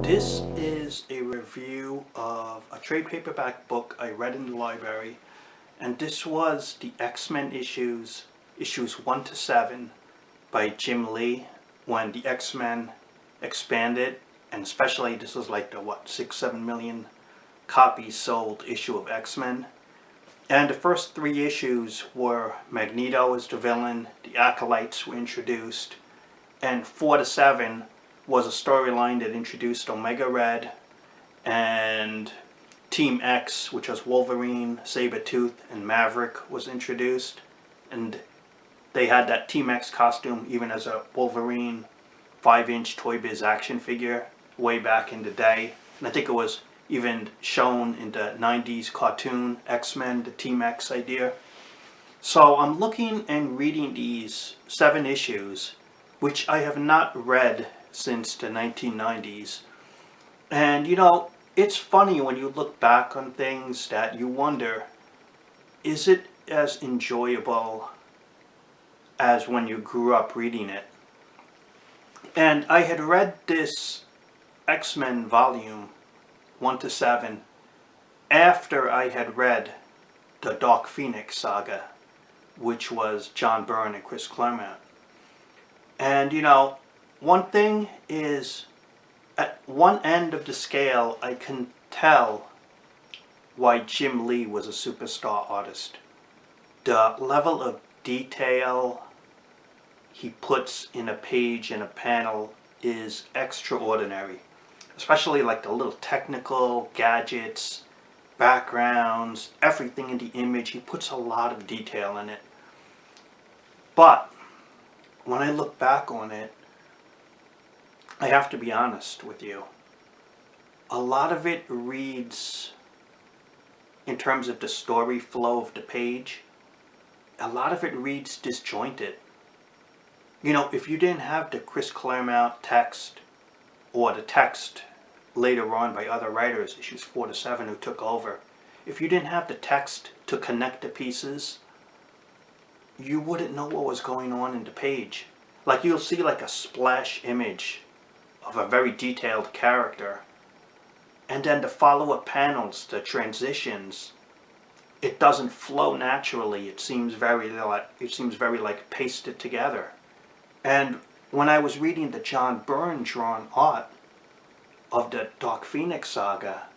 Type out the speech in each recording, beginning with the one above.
This is a review of a trade paperback book I read in the library, and this was the X-Men issues 1 to 7 by Jim Lee when the X-Men expanded, and especially this was like the 6-7 million copies sold issue of X-Men. And the first 3 issues were Magneto as the villain, the Acolytes were introduced, and 4 to 7 was a storyline that introduced Omega Red and Team X, which was Wolverine, Sabretooth, and Maverick was introduced. And they had that Team X costume even as a Wolverine 5-inch Toy Biz action figure way back in the day. And I think it was even shown in the 90s cartoon X-Men, the Team X idea. So I'm looking and reading these 7 issues, which I have not read since the 1990s. And you know, it's funny when you look back on things that you wonder, is it as enjoyable as when you grew up reading it? And I had read this X-Men volume 1 to 7 after I had read the Dark Phoenix saga, which was John Byrne and Chris Claremont. And you know, one thing is, at one end of the scale, I can tell why Jim Lee was a superstar artist. The level of detail he puts in a page and a panel is extraordinary. Especially like the little technical gadgets, backgrounds, everything in the image. He puts a lot of detail in it. But when I look back on it, I have to be honest with you. A lot of it reads, in terms of the story flow of the page, a lot of it reads disjointed. You know, if you didn't have the Chris Claremont text, or the text later on by other writers, issues 4 to 7 who took over, if you didn't have the text to connect the pieces, you wouldn't know what was going on in the page. Like, you'll see like a splash image of a very detailed character, and then the follow-up panels, the transitions, it doesn't flow naturally. It seems very like pasted together. And when I was reading the John Byrne drawn art of the Dark Phoenix saga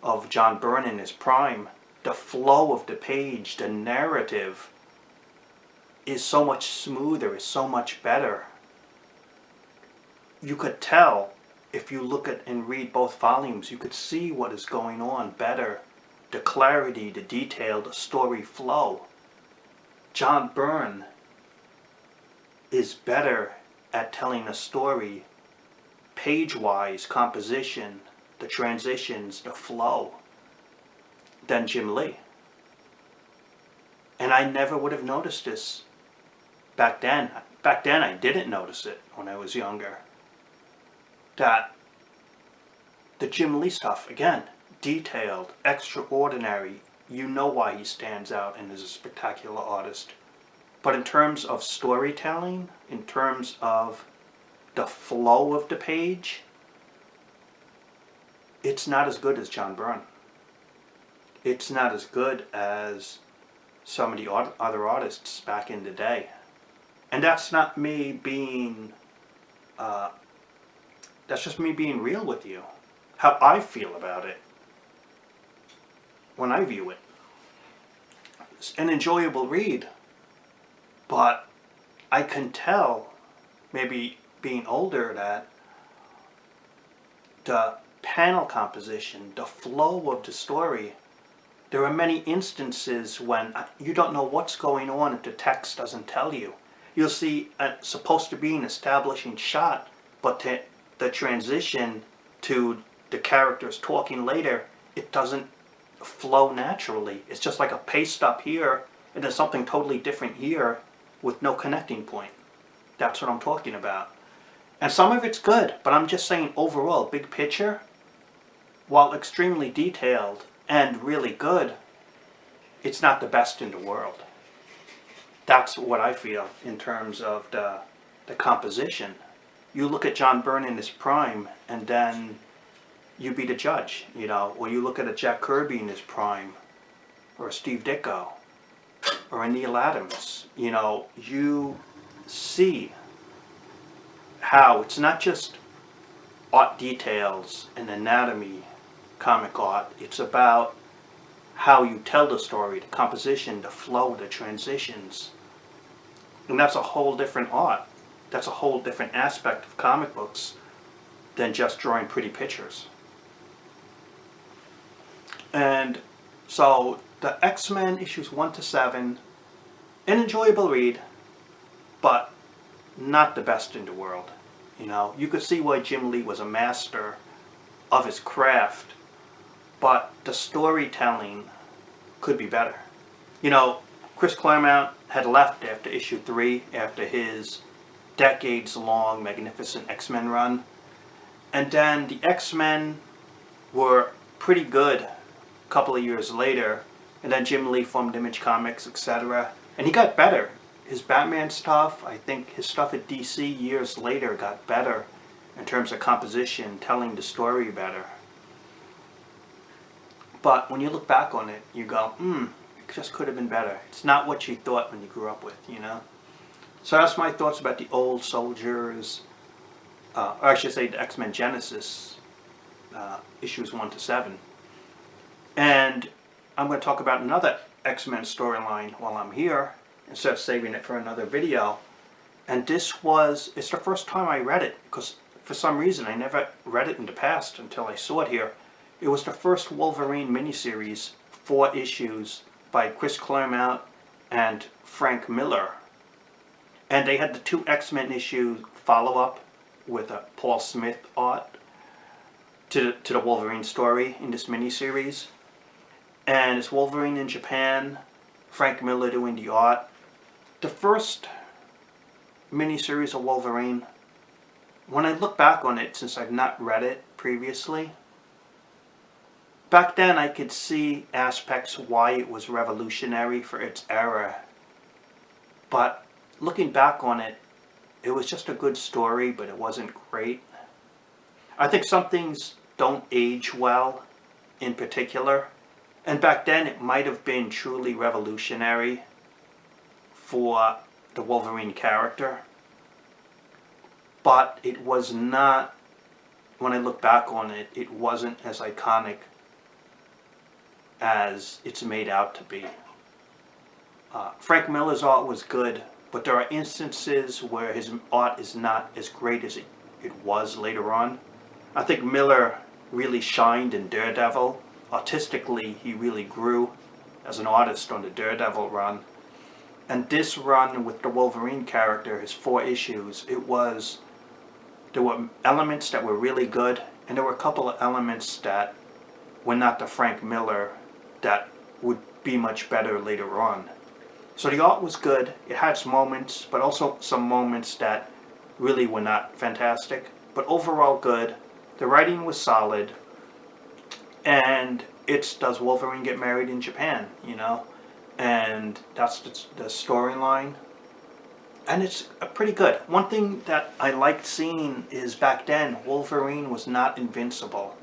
of John Byrne in his prime, the flow of the page, the narrative is so much smoother, is so much better. You could tell, if you look at and read both volumes, you could see what is going on better. The clarity, the detail, the story flow. John Byrne is better at telling a story, page-wise, composition, the transitions, the flow, than Jim Lee. And I never would have noticed this back then. Back then I didn't notice it when I was younger. That the Jim Lee stuff, again, detailed, extraordinary. You know why he stands out and is a spectacular artist. But in terms of storytelling, in terms of the flow of the page, it's not as good as John Byrne. It's not as good as some of the other artists back in the day. And that's not me being, that's just me being real with you. How I feel about it when I view it. It's an enjoyable read, but I can tell, maybe being older, that the panel composition, the flow of the story, there are many instances when you don't know what's going on if the text doesn't tell you. You'll see supposed to be an establishing shot, but the transition to the characters talking later, it doesn't flow naturally. It's just like a paste up here and then something totally different here with no connecting point. That's what I'm talking about. And some of it's good, but I'm just saying overall, big picture, while extremely detailed and really good, it's not the best in the world. That's what I feel in terms of the composition. You look at John Byrne in his prime, and then you be the judge, you know, or you look at a Jack Kirby in his prime, or a Steve Ditko, or a Neil Adams, you know, you see how it's not just art details and anatomy, comic art, it's about how you tell the story, the composition, the flow, the transitions. And that's a whole different art. That's a whole different aspect of comic books than just drawing pretty pictures. And so the X-Men issues 1 to 7, an enjoyable read, but not the best in the world. You know, you could see why Jim Lee was a master of his craft, but the storytelling could be better. You know, Chris Claremont had left after issue 3, after his decades-long magnificent X-Men run. And then the X-Men were pretty good a couple of years later, and then Jim Lee formed Image Comics, etc. And he got better. His Batman stuff, I think his stuff at DC years later got better in terms of composition, telling the story better. But when you look back on it, you go, it just could have been better. It's not what you thought when you grew up with, you know? So that's my thoughts about the old soldiers, or I should say the X-Men Genesis, issues 1 to 7. And I'm going to talk about another X-Men storyline while I'm here, instead of saving it for another video. And it's the first time I read it, because for some reason I never read it in the past until I saw it here. It was the first Wolverine miniseries, 4 issues, by Chris Claremont and Frank Miller. And they had the 2 X-Men issue follow-up with a Paul Smith art to the Wolverine story in this miniseries. And it's Wolverine in Japan, Frank Miller doing the art. The first miniseries of Wolverine, when I look back on it, since I've not read it previously, back then I could see aspects why it was revolutionary for its era. But looking back on it, it was just a good story, but it wasn't great. I think some things don't age well in particular. And back then it might have been truly revolutionary for the Wolverine character. But it was not, when I look back on it, it wasn't as iconic as it's made out to be. Frank Miller's art was good, but there are instances where his art is not as great as it was later on. I think Miller really shined in Daredevil. Artistically, he really grew as an artist on the Daredevil run. And this run with the Wolverine character, his 4 issues, there were elements that were really good, and there were a couple of elements that were not the Frank Miller that would be much better later on. So the art was good, it had some moments, but also some moments that really were not fantastic. But overall good, the writing was solid, and it's does Wolverine get married in Japan, you know? And that's the storyline. And it's pretty good. One thing that I liked seeing is back then, Wolverine was not invincible.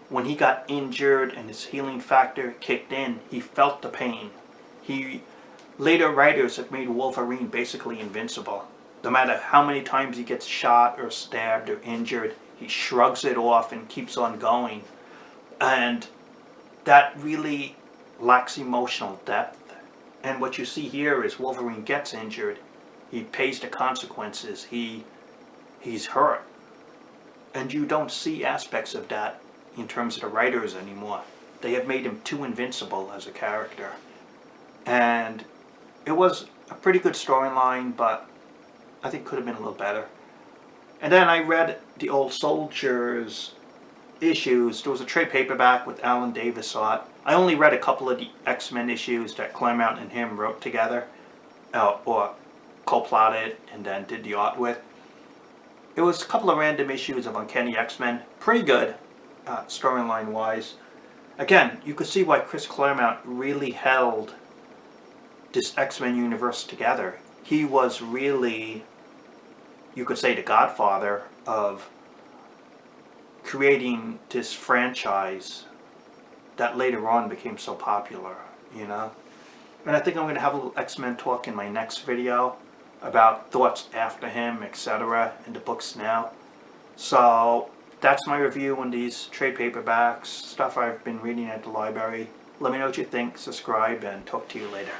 When he got injured and his healing factor kicked in, he felt the pain. Later writers have made Wolverine basically invincible. No matter how many times he gets shot or stabbed or injured, he shrugs it off and keeps on going. And that really lacks emotional depth. And what you see here is Wolverine gets injured. He pays the consequences. He's hurt. And you don't see aspects of that in terms of the writers anymore. They have made him too invincible as a character. And it was a pretty good storyline, but I think could have been a little better. And then I read the Old Soldiers issues. There was a trade paperback with Alan Davis art. I only read a couple of the X-Men issues that Claremont and him wrote together, or co-plotted and then did the art with. It was a couple of random issues of Uncanny X-Men. Pretty good, storyline wise. Again, you could see why Chris Claremont really held this X-Men universe together. He was really, you could say, the godfather of creating this franchise that later on became so popular, you know? And I think I'm going to have a little X-Men talk in my next video about thoughts after him, etc., in the books now. So that's my review on these trade paperbacks, stuff I've been reading at the library. Let me know what you think, subscribe, and talk to you later.